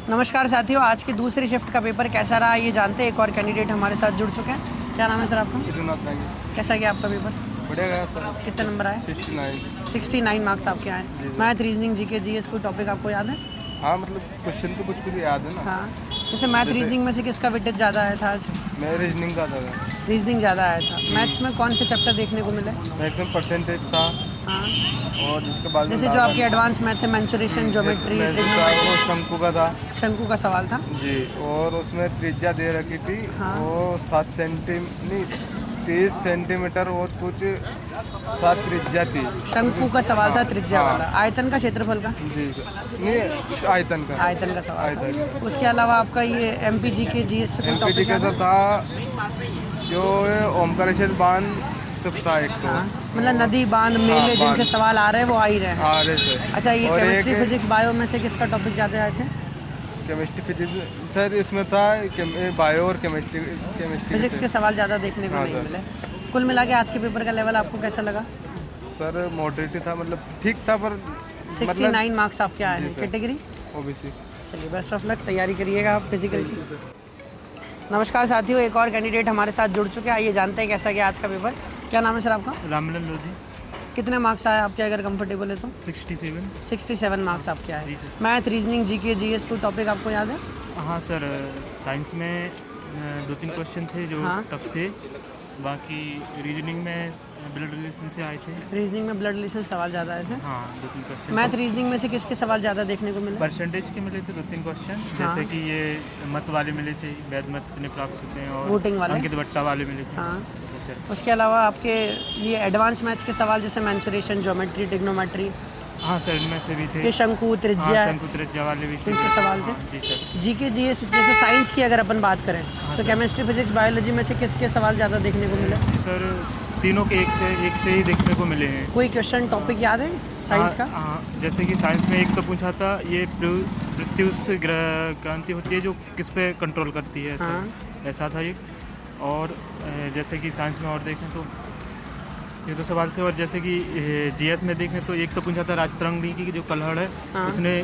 नमस्कार साथियों, आज की दूसरी शिफ्ट का पेपर कैसा रहा ये जानते हैं। एक और कैंडिडेट हमारे साथ जुड़ चुके हैं। क्या नाम है सर आपका? कैसा गया आपका पेपर? बढ़िया गया सर। कितने नंबर आए? 69 मार्क्स आपके आए। मैथ, रीजनिंग, जीके, जीएस कोई टॉपिक आपको याद है? हाँ, मतलब क्वेश्चन तो कुछ कुछ याद है ना। हाँ, जैसे मैथ रीजनिंग में से किसका वेटेज ज़्यादा आया था आज? मैं रीजनिंग का था। रीजनिंग ज़्यादा आया था। मैथ्स में कौन से चैप्टर देखने को मिले? मैक्सिमम परसेंटेज था। हाँ, और जिसके बाद जैसे जो आपकी एडवांस मैथ है, मेंसुरेशन, ज्योमेट्री, वो शंकु का था। शंकु का सवाल था जी, और उसमें त्रिज्या दे रखी थी। हाँ। वो 30 सेंटीमीटर और कुछ 7 त्रिज्या थी। शंकु का सवाल था, त्रिज्या हाँ। वाला। आयतन का, क्षेत्रफल का? जी नहीं, आयतन का। आयतन का सवाल था। आयतन। उसके अलावा आपका ये एमपीजी के जीएस से कोई एमपीटी टॉपिक कैसा था? जो ओमकारेश्वर बांध सब था एक तो। हाँ, मतलब नदी, बांध, मेले जिनसे बांध। सवाल आ रहे हैं वो आ ही रहे हैं। आ रहे थे। अच्छा, ये और केमिस्ट्री, एक फिजिक्स, बायो में से किसका टॉपिक ज़्यादा आए थे? केमिस्ट्री फिजिक्स सर, इसमें था बायो और केमिस्ट्री। फिजिक्स के सवाल ज़्यादा देखने को हाँ नहीं सर। मिले। कुल मिला के आज के पेपर का लेवल आपको कैसा लगा? सर मॉडरेट था, मतलब ठीक था, पर 69 मार्क्स आपके आए हैं। जी सर। कैटेगरी? ओबीसी। चलिए, बेस्ट ऑफ लक, तैयारी करिएगा आप फिजिकल की। नमस्कार साथियों, एक और कैंडिडेट हमारे साथ जुड़ चुके हैं। आइए जानते हैं कैसा गया आज का पेपर। क्या नाम है सर आपका? रामलाल लोधी। कितने मार्क्स आए आपके, अगर कंफर्टेबल है तो? 67 मार्क्स आपके आए। जी sir. Math, reasoning, GK, GS कोई टॉपिक आपको याद है? हाँ सर, साइंस में 2-3 क्वेश्चन थे जो हाँ। टफ थे। बाकी रीजनिंग में ब्लड रिलेशन से आए थे। रीजनिंग में ब्लड रिलेशन सवाल ज़्यादा आए थे। हाँ, 2-3 क्वेश्चन। मैथ, रीजनिंग में से किसके सवाल ज़्यादा देखने को मिले? परसेंटेज के मिले थे 2-3 क्वेश्चन। जैसे कि ये मत वाले मिले थे, वैध मत कितने प्राप्त होते हैं, और वोटिंग वाले? अंकित भट्टा वाले मिले थे। हाँ। जी सर। उसके अलावा आपके ये एडवांस मैथ्स के सवाल जैसे मेंसुरेशन, ज्योमेट्री, ट्रिग्नोमेट्री, हाँ सर, इनमें से भी थे। ये शंकु, त्रिज्या, शंकु त्रिज्या वाले भी थे। इनसे सवाल थे। हाँ, जी सर। जीके, जीएस जैसे साइंस की अगर अपन बात करें तो केमिस्ट्री, फिजिक्स, बायोलॉजी में से किसके सवाल ज़्यादा देखने को मिले? सर तीनों के एक से ही देखने को मिले हैं। कोई क्वेश्चन टॉपिक याद है साइंस का? हाँ, जैसे कि साइंस में एक तो पूछा था, ये प्रत्युष क्रांति होती है जो किस पे कंट्रोल करती है, हाँ। ऐसा था ये। और जैसे कि साइंस में और देखें तो ये तो सवाल थे। और जैसे कि जीएस में देखें तो एक तो पूछा था राजतरंगी की जो कल्हड़ है, हाँ। उसने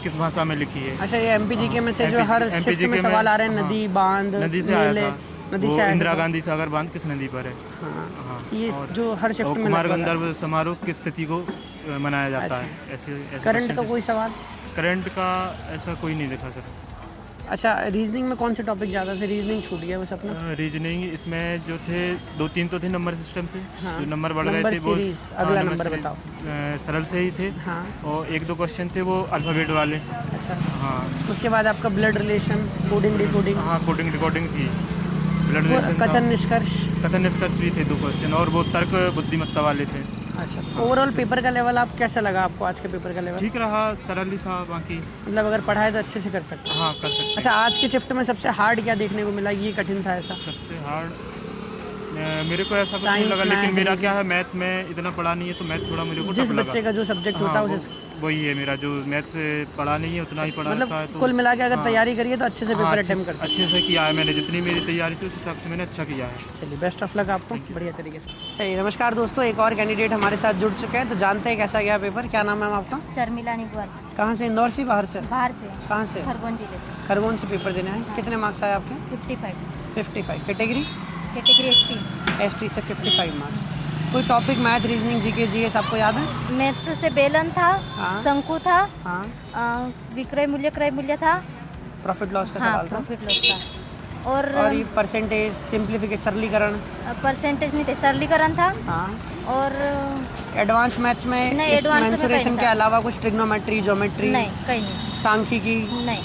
किस भाषा में लिखी है। अच्छा, ये एमपीजीके में से जो MPG हर शिफ्ट में सवाल आ रहे हैं, हाँ, नदी, बांध, नदी से आया मेले, था। नदी वो से आया इंदिरा था। गांधी सागर बांध किस नदी पर है। हाँ, हाँ, ये और जो हर शिफ्ट में कुमार लगभग गंधर्व समारोह किस तिथि को मनाया जाता है, ऐसे करंट question का थे। कोई सवाल? करंट का ऐसा कोई नहीं देखा सर। अच्छा, रीजनिंग में कौन से टॉपिक ज़्यादा थे? रीजनिंग छूट गया बस अपना। रीजनिंग इसमें जो थे 2-3 तो थे नंबर सिस्टम से। हाँ। जो नंबर बढ़ गए नंबर थे वो सीरीज, अगला नंबर सीरीज, बताओ। सरल से ही थे। हाँ। और 1-2 क्वेश्चन थे वो अल्फ़ाबेट वाले। अच्छा, हाँ उसके बाद आपका ब्लड रिलेशन, कोडिंग, डिकोडिंग, हाँ, कोडिंग रिकॉर्डिंग थी। ब्लड रिलेशन था। कथन निष्कर्ष। कथन निष्कर्ष भी थे 2 क्वेश्चन, और वो तर्क बुद्धिमत्ता वाले थे। अच्छा, ओवरऑल पेपर का लेवल आप कैसा लगा आपको? आज के पेपर का लेवल ठीक रहा, सरल ही था। बाकी मतलब अगर पढ़ाए तो अच्छे से कर सकते हैं। हाँ, कर सकते हैं। अच्छा, आज की शिफ्ट में सबसे हार्ड क्या देखने को मिला? ये कठिन था ऐसा? सबसे हार्ड मेरे को ऐसा कुछ नहीं Science, लगा, लेकिन math, मेरा क्या है, मैथ में इतना पढ़ा नहीं है तो मैथ थोड़ा मेरे को जिस टफ बच्चे लगा। का जो सब्जेक्ट होता हाँ, है उसे वही है मेरा, जो मैथ से पढ़ा नहीं है उतना ही पढ़ा मतलब रखा है। तो कुल मिला के अगर हाँ, तैयारी करिए तो अच्छे से हाँ, पेपर अटेम्प्ट कर सकते अच्छे से किया है मैंने। जितनी मेरी तैयारी थी उस हिसाब से मैंने अच्छा किया है। हैं। चलिए, बेस्ट ऑफ लक आपको बढ़िया तरीके से। चलिए, नमस्कार दोस्तों, एक और कैंडिडेट हमारे साथ जुड़ चुके हैं, तो जानते हैं कैसा गया पेपर। क्या नाम है मैम आपका? शर्मिला निगवाल। कहाँ से? इंदौर से, बाहर से? बाहर से, कहाँ से? खरगोन जिले से। खरगोन से पेपर देने आए। कितने मार्क्स आए आपके? 55 55। कैटेगरी? कैटेगरी एसटी से 55 मार्क्स। कोई topic math, reasoning, GK, GS आपको याद है? मैथ्स से बेलन था, हाँ। शंकु था, हाँ, विक्रय मूल्य क्रय मूल्य था। प्रॉफिट लॉस का हाँ, सवाल था। प्रॉफिट लॉस था। और ये परसेंटेज, सिंप्लीफिकेशन, सरलीकरण। परसेंटेज नहीं थे, सरलीकरण था। हाँ। और एडवांस मैथ्स में नहीं, इस एडवांस में मेंसुरेशन कहीं के था। अलावा कुछ ट्रिग्नोमेट्री, ज्योमेट्री, नहीं, कहीं नहीं। सांख्यिकी? नहीं,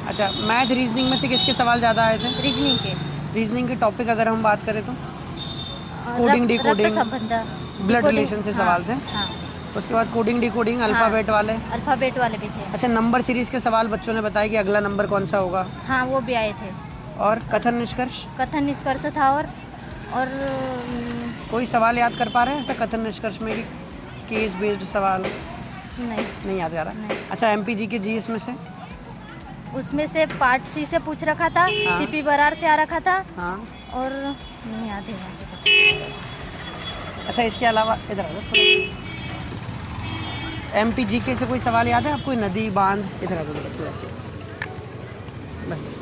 अच्छा, मैथ, रीजनिंग में से किसके सवाल ज़्यादा आए थे? रीजनिंग के। रीजनिंग के टॉपिक अगर हम बात करें तो कोडिंग, रक्त डिकोडिंग, संबंध, ब्लड डिकोडिंग, रिलेशन से सवाल थे। हाँ, उसके बाद कोडिंग, डिकोडिंग, अल्फ़ाबेट वाले। अल्फ़ाबेट वाले भी थे। अच्छा, नंबर सीरीज के सवाल बच्चों ने बताया कि अगला नंबर कौन सा होगा। हाँ, वो भी आए थे। और कथन निष्कर्ष? कथन निष्कर्ष था। और कोई सवाल याद कर पा रहे हैं ऐसा कथन निष्कर्ष में कि केस बेस्ड सवाल? नहीं याद आ रहा। नहीं। अच्छा, एमपीजी के जीएस में से? उसमें से पार्ट सी से पूछ रखा था। हाँ। सीपी बरार से आ रखा था। हाँ। और नहीं याद है। अच्छा, इसके अलावा इधर आ जाओ। एमपीजीके से कोई सवाल याद है आपको? नदी, बांध, इधर आ जाओ थोड़ा सा। बस बस।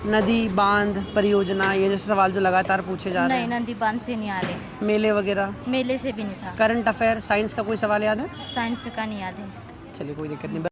नदी, बांध, परियोजना, ये जैसे सवाल जो लगातार पूछे जा रहे नहीं, हैं। नंदी बांध से नहीं आ रहे, मेले वगैरह, मेले से भी नहीं था, करंट अफेयर, साइंस का कोई सवाल याद है? साइंस का नहीं याद है। चलिए कोई दिक्कत नहीं।